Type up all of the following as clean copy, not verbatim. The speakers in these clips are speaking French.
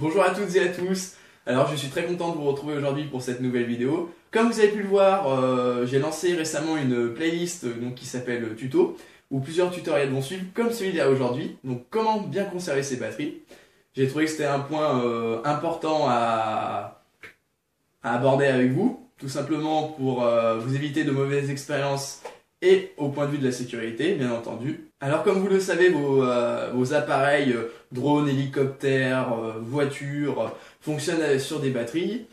Bonjour à toutes et à tous. Alors je suis très content de vous retrouver aujourd'hui pour cette nouvelle vidéo. Comme vous avez pu le voir, j'ai lancé récemment une playlist qui s'appelle Tuto, où plusieurs tutoriels vont suivre comme celui-là aujourd'hui. Donc comment bien conserver ses batteries. J'ai trouvé que c'était un point important à aborder avec vous, tout simplement pour vous éviter de mauvaises expériences et au point de vue de la sécurité, bien entendu. Alors comme vous le savez, vos appareils, drones, hélicoptères, voitures, fonctionnent sur des batteries,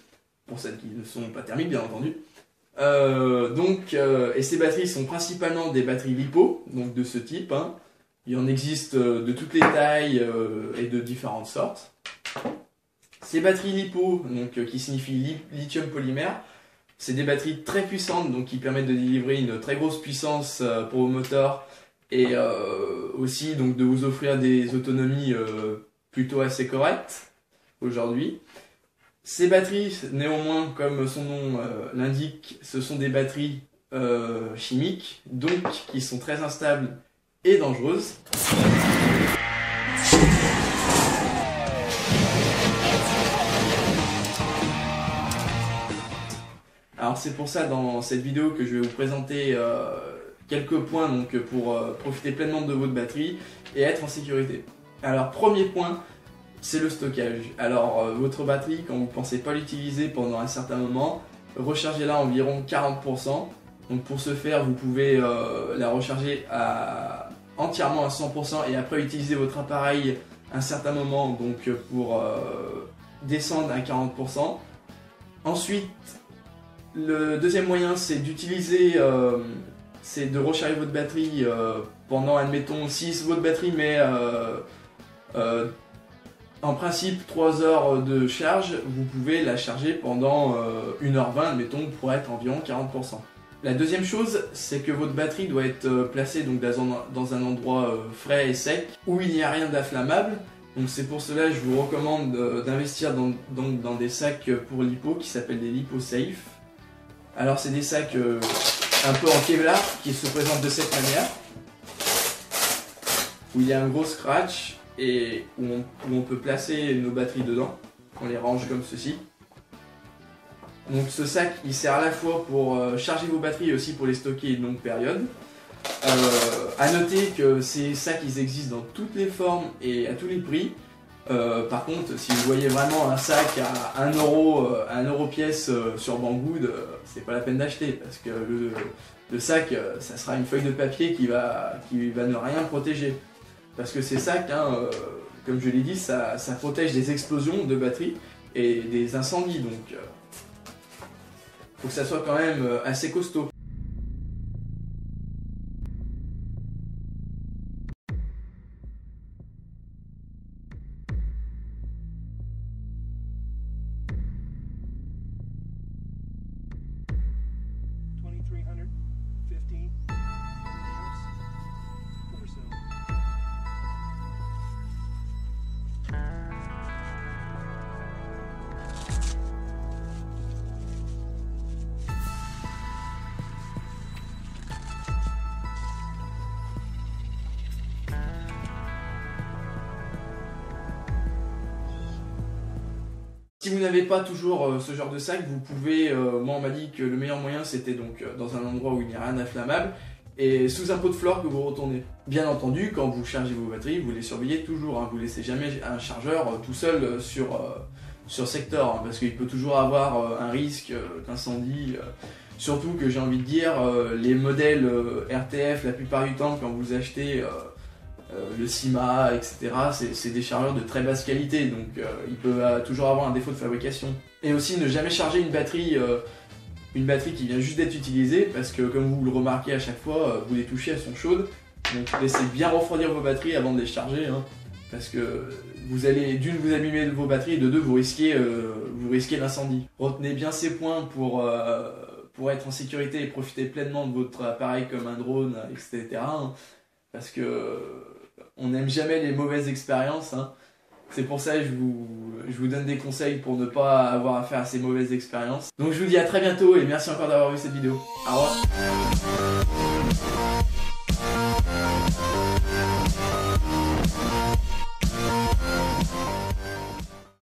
pour celles qui ne sont pas thermiques bien entendu. Et ces batteries sont principalement des batteries LiPo, donc de ce type. Hein. Il en existe de toutes les tailles et de différentes sortes. Ces batteries LiPo, qui signifie lithium polymère, c'est des batteries très puissantes, donc qui permettent de délivrer une très grosse puissance pour vos moteurs et aussi donc de vous offrir des autonomies plutôt assez correctes aujourd'hui. Ces batteries, néanmoins, comme son nom l'indique, ce sont des batteries chimiques, donc qui sont très instables et dangereuses. Alors c'est pour ça dans cette vidéo que je vais vous présenter quelques points pour profiter pleinement de votre batterie et être en sécurité. Alors premier point, c'est le stockage. Alors votre batterie, quand vous ne pensez pas l'utiliser pendant un certain moment, rechargez-la à environ 40%. Donc pour ce faire, vous pouvez la recharger entièrement à 100% et après utiliser votre appareil un certain moment pour descendre à 40%. Ensuite, le deuxième moyen, c'est d'utiliser, c'est de recharger votre batterie pendant, admettons, si votre batterie met en principe 3 heures de charge, vous pouvez la charger pendant 1h20, admettons, pour être environ 40%. La deuxième chose, c'est que votre batterie doit être placée dans un endroit frais et sec, où il n'y a rien d'inflammable. Donc c'est pour cela que je vous recommande d'investir dans des sacs pour LiPo qui s'appellent des LiPo Safe. Alors c'est des sacs un peu en Kevlar qui se présentent de cette manière, où il y a un gros scratch et où on peut placer nos batteries dedans. On les range comme ceci. Donc ce sac il sert à la fois pour charger vos batteries et aussi pour les stocker une longue période. A noter que ces sacs ils existent dans toutes les formes et à tous les prix. Par contre, si vous voyez vraiment un sac à 1 euro pièce sur Banggood, c'est pas la peine d'acheter parce que le sac, ça sera une feuille de papier qui va ne rien protéger. Parce que ces sacs, comme je l'ai dit, ça protège des explosions de batterie et des incendies, donc faut que ça soit quand même assez costaud. Si vous n'avez pas toujours ce genre de sac, vous pouvez, moi on m'a dit que le meilleur moyen c'était dans un endroit où il n'y a rien d'inflammable et sous un pot de flore que vous retournez. Bien entendu, quand vous chargez vos batteries, vous les surveillez toujours, vous ne laissez jamais un chargeur tout seul sur secteur, parce qu'il peut toujours avoir un risque d'incendie. Surtout que j'ai envie de dire, les modèles RTF, la plupart du temps quand vous achetez le CIMA, etc. C'est des chargeurs de très basse qualité, donc il peut toujours avoir un défaut de fabrication. Et aussi ne jamais charger une batterie qui vient juste d'être utilisée, parce que comme vous le remarquez à chaque fois, vous les touchez, elles sont chaudes. Donc laissez bien refroidir vos batteries avant de les charger, parce que vous allez d'une vous abîmer vos batteries et de deux vous risquez l'incendie. Retenez bien ces points pour être en sécurité et profiter pleinement de votre appareil comme un drone, etc. Parce que on n'aime jamais les mauvaises expériences. C'est pour ça que je vous donne des conseils pour ne pas avoir affaire à ces mauvaises expériences. Donc je vous dis à très bientôt et merci encore d'avoir vu cette vidéo. Au revoir.